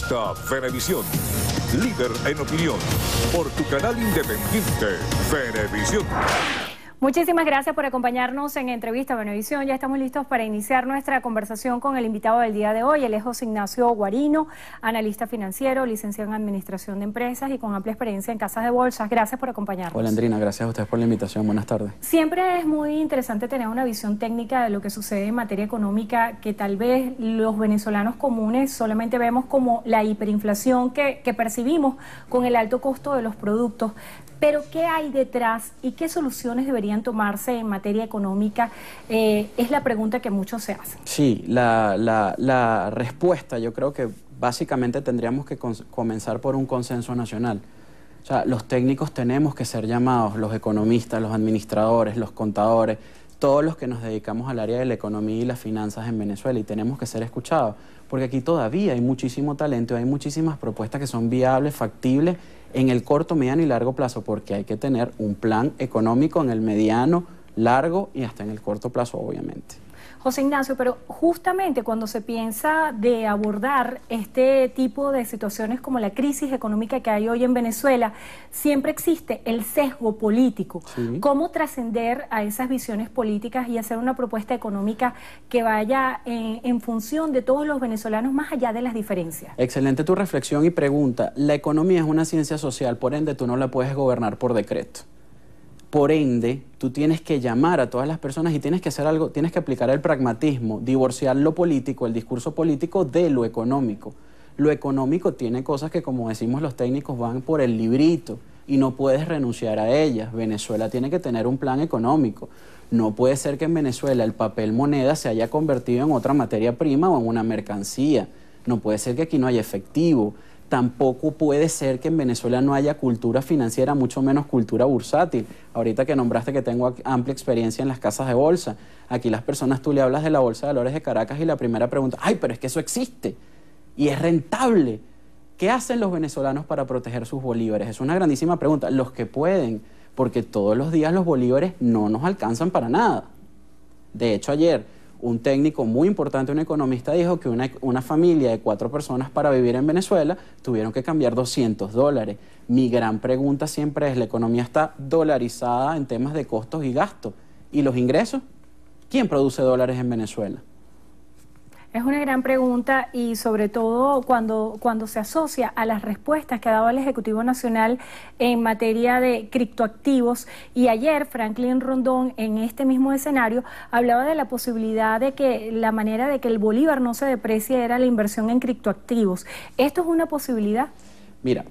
está Venevisión, líder en opinión, por tu canal independiente, Venevisión. Muchísimas gracias por acompañarnos en Entrevista Venevisión. Ya estamos listos para iniciar nuestra conversación con el invitado del día de hoy. Él es José Ignacio Guarino, analista financiero, licenciado en Administración de Empresas y con amplia experiencia en casas de bolsas. Gracias por acompañarnos. Hola Andrina, gracias a ustedes por la invitación. Buenas tardes. Siempre es muy interesante tener una visión técnica de lo que sucede en materia económica, que tal vez los venezolanos comunes solamente vemos como la hiperinflación que percibimos con el alto costo de los productos. Pero ¿qué hay detrás y qué soluciones deberían tomarse en materia económica? Es la pregunta que muchos se hacen. Sí, la respuesta yo creo que básicamente tendríamos que comenzar por un consenso nacional. O sea, los técnicos tenemos que ser llamados, los economistas, los administradores, los contadores, todos los que nos dedicamos al área de la economía y las finanzas en Venezuela, y tenemos que ser escuchados, porque aquí todavía hay muchísimo talento, hay muchísimas propuestas que son viables, factibles, en el corto, mediano y largo plazo, porque hay que tener un plan económico en el mediano, largo y hasta en el corto plazo, obviamente. José Ignacio, pero justamente cuando se piensa de abordar este tipo de situaciones como la crisis económica que hay hoy en Venezuela, siempre existe el sesgo político. Sí. ¿Cómo trascender a esas visiones políticas y hacer una propuesta económica que vaya en función de todos los venezolanos más allá de las diferencias? Excelente tu reflexión y pregunta. La economía es una ciencia social, por ende tú no la puedes gobernar por decreto. Por ende, tú tienes que llamar a todas las personas y tienes que hacer algo, tienes que aplicar el pragmatismo, divorciar lo político, el discurso político de lo económico. Lo económico tiene cosas que, como decimos los técnicos, van por el librito y no puedes renunciar a ellas. Venezuela tiene que tener un plan económico. No puede ser que en Venezuela el papel moneda se haya convertido en otra materia prima o en una mercancía. No puede ser que aquí no haya efectivo. Tampoco puede ser que en Venezuela no haya cultura financiera, mucho menos cultura bursátil. Ahorita que nombraste que tengo amplia experiencia en las casas de bolsa, aquí las personas, tú le hablas de la Bolsa de Valores de Caracas y la primera pregunta, ¡ay, pero es que eso existe! Y es rentable. ¿Qué hacen los venezolanos para proteger sus bolívares? Es una grandísima pregunta. Los que pueden, porque todos los días los bolívares no nos alcanzan para nada. De hecho, ayer un técnico muy importante, un economista, dijo que una familia de 4 personas para vivir en Venezuela tuvieron que cambiar $200. Mi gran pregunta siempre es, ¿la economía está dolarizada en temas de costos y gastos? ¿Y los ingresos? ¿Quién produce dólares en Venezuela? Es una gran pregunta y sobre todo cuando se asocia a las respuestas que ha dado el Ejecutivo Nacional en materia de criptoactivos. Y ayer Franklin Rondón, en este mismo escenario, hablaba de la posibilidad de que la manera de que el bolívar no se deprecie era la inversión en criptoactivos. ¿Esto es una posibilidad? Mira,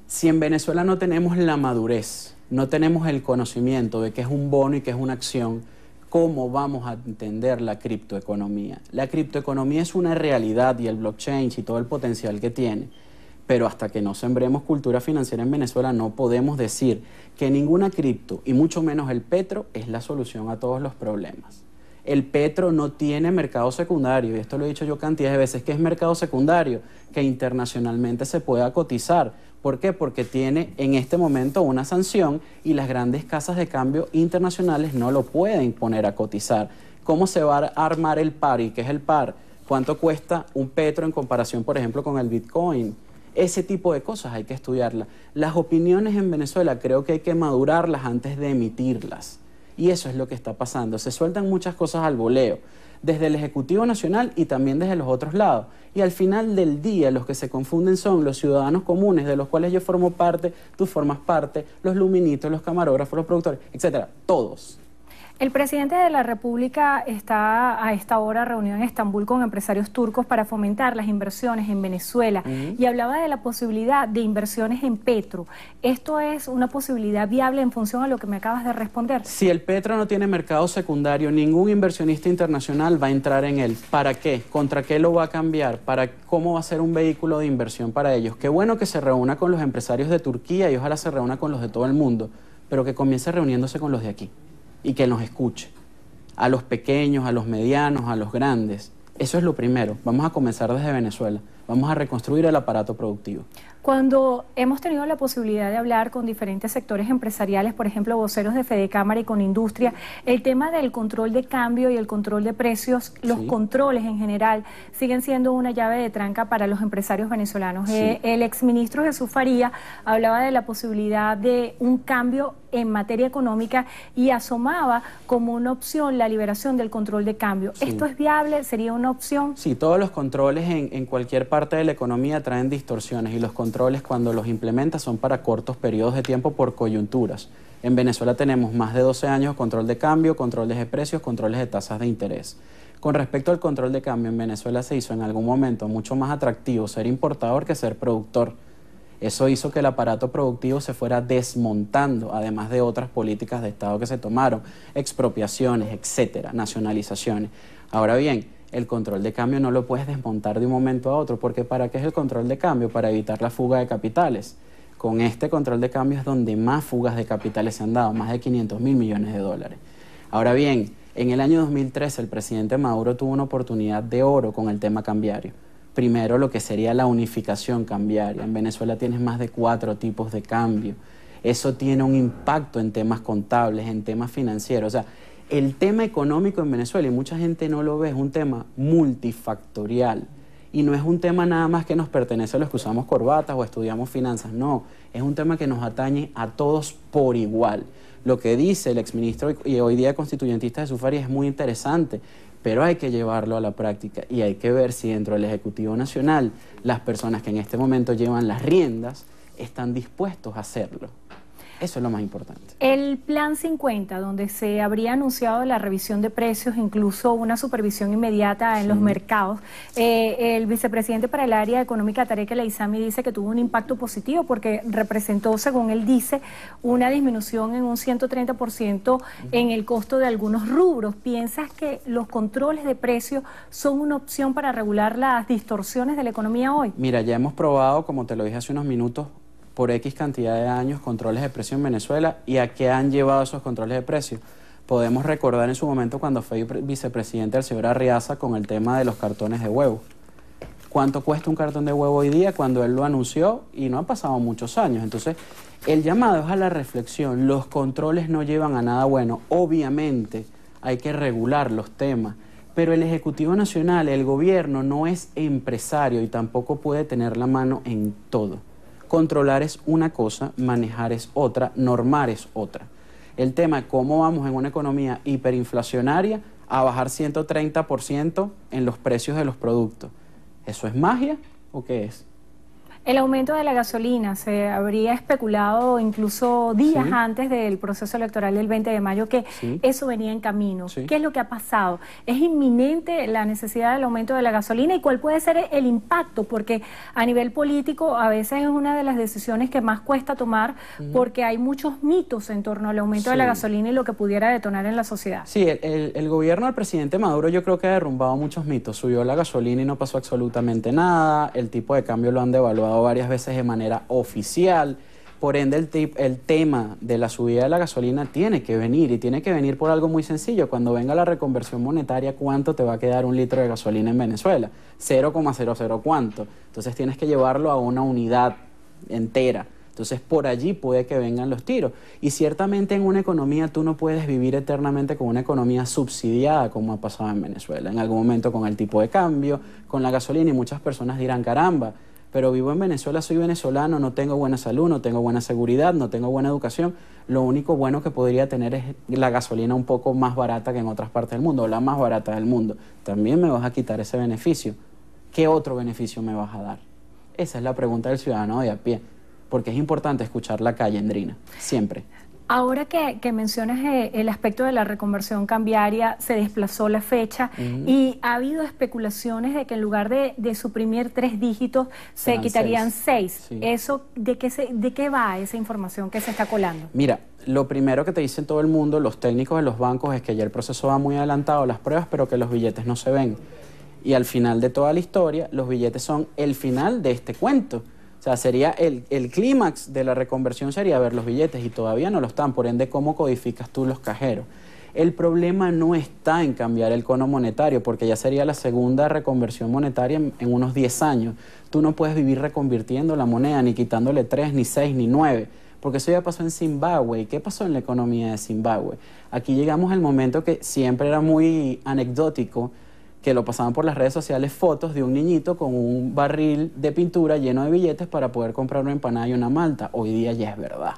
si en Venezuela no tenemos la madurez, no tenemos el conocimiento de qué es un bono y qué es una acción, ¿cómo vamos a entender la criptoeconomía? La criptoeconomía es una realidad y el blockchain y todo el potencial que tiene, pero hasta que no sembremos cultura financiera en Venezuela no podemos decir que ninguna cripto, y mucho menos el petro, es la solución a todos los problemas. El petro no tiene mercado secundario, y esto lo he dicho yo cantidad de veces, que es mercado secundario, que internacionalmente se pueda cotizar. ¿Por qué? Porque tiene en este momento una sanción y las grandes casas de cambio internacionales no lo pueden poner a cotizar. ¿Cómo se va a armar el par? ¿Y qué es el par? ¿Cuánto cuesta un petro en comparación, por ejemplo, con el Bitcoin? Ese tipo de cosas hay que estudiarlas. Las opiniones en Venezuela creo que hay que madurarlas antes de emitirlas. Y eso es lo que está pasando. Se sueltan muchas cosas al voleo, desde el Ejecutivo Nacional y también desde los otros lados. Y al final del día los que se confunden son los ciudadanos comunes, de los cuales yo formo parte, tú formas parte, los luminitos, los camarógrafos, los productores, etcétera, todos. El presidente de la República está a esta hora reunido en Estambul con empresarios turcos para fomentar las inversiones en Venezuela y hablaba de la posibilidad de inversiones en petro. ¿Esto es una posibilidad viable en función a lo que me acabas de responder? Si el petro no tiene mercado secundario, ningún inversionista internacional va a entrar en él. ¿Para qué? ¿Contra qué lo va a cambiar? ¿Cómo va a ser un vehículo de inversión para ellos? Qué bueno que se reúna con los empresarios de Turquía y ojalá se reúna con los de todo el mundo, pero que comience reuniéndose con los de aquí. Y que nos escuche, a los pequeños, a los medianos, a los grandes. Eso es lo primero. Vamos a comenzar desde Venezuela. Vamos a reconstruir el aparato productivo. Cuando hemos tenido la posibilidad de hablar con diferentes sectores empresariales, por ejemplo, voceros de Fedecámara y con industria, el tema del control de cambio y el control de precios, los controles en general, siguen siendo una llave de tranca para los empresarios venezolanos. El exministro Jesús Faría hablaba de la posibilidad de un cambio en materia económica y asomaba como una opción la liberación del control de cambio. ¿Esto es viable? ¿Sería una opción? Sí, todos los controles en cualquier parte de la economía traen distorsiones y los controles cuando los implementas son para cortos periodos de tiempo por coyunturas. En Venezuela tenemos más de 12 años de control de cambio, controles de precios, controles de tasas de interés. Con respecto al control de cambio, en Venezuela se hizo en algún momento mucho más atractivo ser importador que ser productor. Eso hizo que el aparato productivo se fuera desmontando, además de otras políticas de Estado que se tomaron, expropiaciones, etcétera, nacionalizaciones. Ahora bien, el control de cambio no lo puedes desmontar de un momento a otro, porque ¿para qué es el control de cambio? Para evitar la fuga de capitales. Con este control de cambio es donde más fugas de capitales se han dado, más de 500.000 millones de dólares. Ahora bien, en el año 2013 el presidente Maduro tuvo una oportunidad de oro con el tema cambiario. Primero, lo que sería la unificación cambiaria. En Venezuela tienes más de 4 tipos de cambio. Eso tiene un impacto en temas contables, en temas financieros. O sea, el tema económico en Venezuela, y mucha gente no lo ve, es un tema multifactorial. Y no es un tema nada más que nos pertenece a los que usamos corbatas o estudiamos finanzas. No, es un tema que nos atañe a todos por igual. Lo que dice el exministro y hoy día constituyentista Jesús Faría es muy interesante, pero hay que llevarlo a la práctica y hay que ver si dentro del Ejecutivo Nacional las personas que en este momento llevan las riendas están dispuestos a hacerlo. Eso es lo más importante. El Plan 50, donde se habría anunciado la revisión de precios, incluso una supervisión inmediata en los mercados, el vicepresidente para el área económica, Tarek El Aissami, dice que tuvo un impacto positivo porque representó, según él dice, una disminución en un 130% en el costo de algunos rubros. ¿Piensas que los controles de precios son una opción para regular las distorsiones de la economía hoy? Mira, ya hemos probado, como te lo dije hace unos minutos, por X cantidad de años controles de precio en Venezuela. ¿Y a qué han llevado esos controles de precio? Podemos recordar en su momento cuando fue vicepresidente el señor Arriaza con el tema de los cartones de huevo. ¿Cuánto cuesta un cartón de huevo hoy día cuando él lo anunció? Y no han pasado muchos años. Entonces, el llamado es a la reflexión. Los controles no llevan a nada bueno. Obviamente hay que regular los temas, pero el Ejecutivo Nacional, el gobierno, no es empresario y tampoco puede tener la mano en todo. Controlar es una cosa, manejar es otra, normar es otra. El tema es cómo vamos en una economía hiperinflacionaria a bajar 130% en los precios de los productos. ¿Eso es magia o qué es? El aumento de la gasolina, se habría especulado incluso días antes del proceso electoral del 20 de mayo que eso venía en camino. ¿Qué es lo que ha pasado? ¿Es inminente la necesidad del aumento de la gasolina y cuál puede ser el impacto? Porque a nivel político a veces es una de las decisiones que más cuesta tomar porque hay muchos mitos en torno al aumento de la gasolina y lo que pudiera detonar en la sociedad. Sí, el gobierno del presidente Maduro yo creo que ha derrumbado muchos mitos. Subió la gasolina y no pasó absolutamente nada, el tipo de cambio lo han devaluado varias veces de manera oficial, por ende el tema de la subida de la gasolina tiene que venir y tiene que venir por algo muy sencillo. Cuando venga la reconversión monetaria, ¿cuánto te va a quedar un litro de gasolina en Venezuela? 0,00 cuánto. Entonces tienes que llevarlo a una unidad entera. Entonces por allí puede que vengan los tiros. Y ciertamente en una economía tú no puedes vivir eternamente con una economía subsidiada como ha pasado en Venezuela. En algún momento con el tipo de cambio, con la gasolina, y muchas personas dirán, caramba, pero vivo en Venezuela, soy venezolano, no tengo buena salud, no tengo buena seguridad, no tengo buena educación. Lo único bueno que podría tener es la gasolina un poco más barata que en otras partes del mundo, o la más barata del mundo. También me vas a quitar ese beneficio. ¿Qué otro beneficio me vas a dar? Esa es la pregunta del ciudadano de a pie, porque es importante escuchar la calle, Andrina, siempre. Ahora que mencionas el aspecto de la reconversión cambiaria, se desplazó la fecha y ha habido especulaciones de que en lugar de suprimir 3 dígitos se quitarían 6. ¿Eso de qué va esa información que se está colando? Mira, lo primero que te dicen todo el mundo, los técnicos de los bancos, es que ya el proceso va muy adelantado, las pruebas, pero que los billetes no se ven. Y al final de toda la historia, los billetes son el final de este cuento. O sea, sería el clímax de la reconversión sería ver los billetes y todavía no lo están, por ende, ¿cómo codificas tú los cajeros? El problema no está en cambiar el cono monetario, porque ya sería la segunda reconversión monetaria en unos 10 años. Tú no puedes vivir reconvirtiendo la moneda, ni quitándole 3, ni 6, ni 9, porque eso ya pasó en Zimbabue. ¿Y qué pasó en la economía de Zimbabue? Aquí llegamos al momento que siempre era muy anecdótico, que lo pasaban por las redes sociales, fotos de un niñito con un barril de pintura lleno de billetes para poder comprar una empanada y una malta. Hoy día ya es verdad.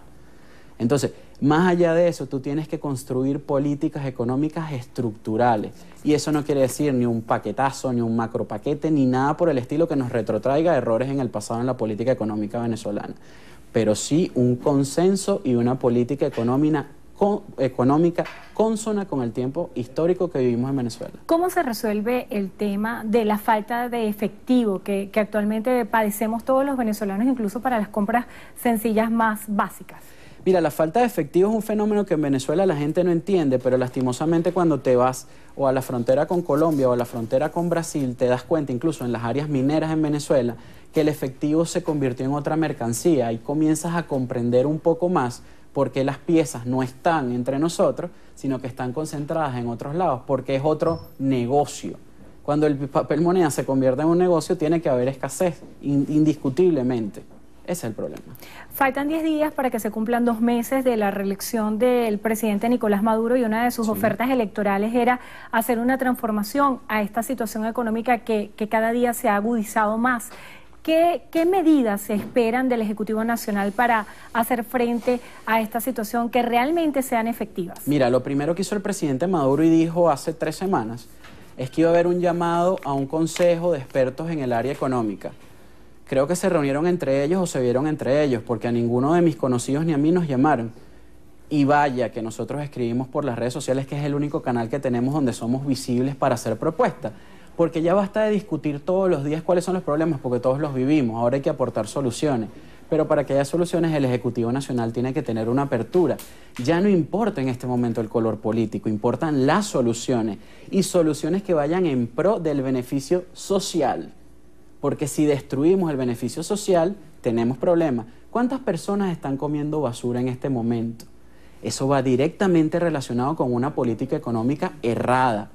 Entonces, más allá de eso, tú tienes que construir políticas económicas estructurales. Y eso no quiere decir ni un paquetazo, ni un macropaquete, ni nada por el estilo que nos retrotraiga errores en el pasado en la política económica venezolana. Pero sí un consenso y una política económica consona con el tiempo histórico que vivimos en Venezuela. ¿Cómo se resuelve el tema de la falta de efectivo que actualmente padecemos todos los venezolanos, incluso para las compras sencillas más básicas? Mira, la falta de efectivo es un fenómeno que en Venezuela la gente no entiende, pero lastimosamente cuando te vas o a la frontera con Colombia o a la frontera con Brasil, te das cuenta, incluso en las áreas mineras en Venezuela, que el efectivo se convirtió en otra mercancía y comienzas a comprender un poco más por qué las piezas no están entre nosotros, sino que están concentradas en otros lados, porque es otro negocio. Cuando el papel moneda se convierte en un negocio, tiene que haber escasez, indiscutiblemente. Ese es el problema. Faltan 10 días para que se cumplan 2 meses de la reelección del presidente Nicolás Maduro y una de sus ofertas electorales era hacer una transformación a esta situación económica que cada día se ha agudizado más. ¿Qué medidas se esperan del Ejecutivo Nacional para hacer frente a esta situación que realmente sean efectivas? Mira, lo primero que hizo el presidente Maduro y dijo hace 3 semanas es que iba a haber un llamado a un consejo de expertos en el área económica. Creo que se reunieron entre ellos o se vieron entre ellos, porque a ninguno de mis conocidos ni a mí nos llamaron. Y vaya que nosotros escribimos por las redes sociales, que es el único canal que tenemos donde somos visibles para hacer propuestas. Porque ya basta de discutir todos los días cuáles son los problemas, porque todos los vivimos. Ahora hay que aportar soluciones. Pero para que haya soluciones, el Ejecutivo Nacional tiene que tener una apertura. Ya no importa en este momento el color político, importan las soluciones. Y soluciones que vayan en pro del beneficio social. Porque si destruimos el beneficio social, tenemos problemas. ¿Cuántas personas están comiendo basura en este momento? Eso va directamente relacionado con una política económica errada.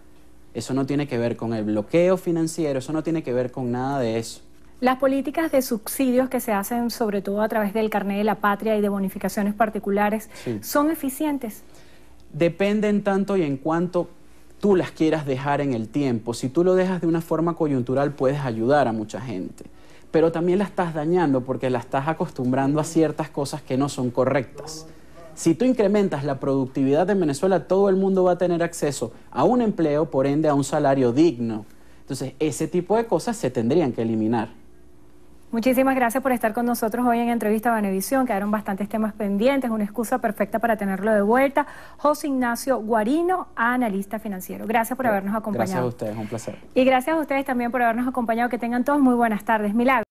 Eso no tiene que ver con el bloqueo financiero, eso no tiene que ver con nada de eso. Las políticas de subsidios que se hacen sobre todo a través del Carnet de la Patria y de bonificaciones particulares, ¿son eficientes? Dependen tanto y en cuanto tú las quieras dejar en el tiempo. Si tú lo dejas de una forma coyuntural, puedes ayudar a mucha gente. Pero también la estás dañando porque la estás acostumbrando a ciertas cosas que no son correctas. Si tú incrementas la productividad en Venezuela, todo el mundo va a tener acceso a un empleo, por ende a un salario digno. Entonces, ese tipo de cosas se tendrían que eliminar. Muchísimas gracias por estar con nosotros hoy en Entrevista a Venevisión. Quedaron bastantes temas pendientes, una excusa perfecta para tenerlo de vuelta. José Ignacio Guarino, analista financiero. Gracias por habernos acompañado. Gracias a ustedes, un placer. Y gracias a ustedes también por habernos acompañado. Que tengan todos muy buenas tardes. Milagro.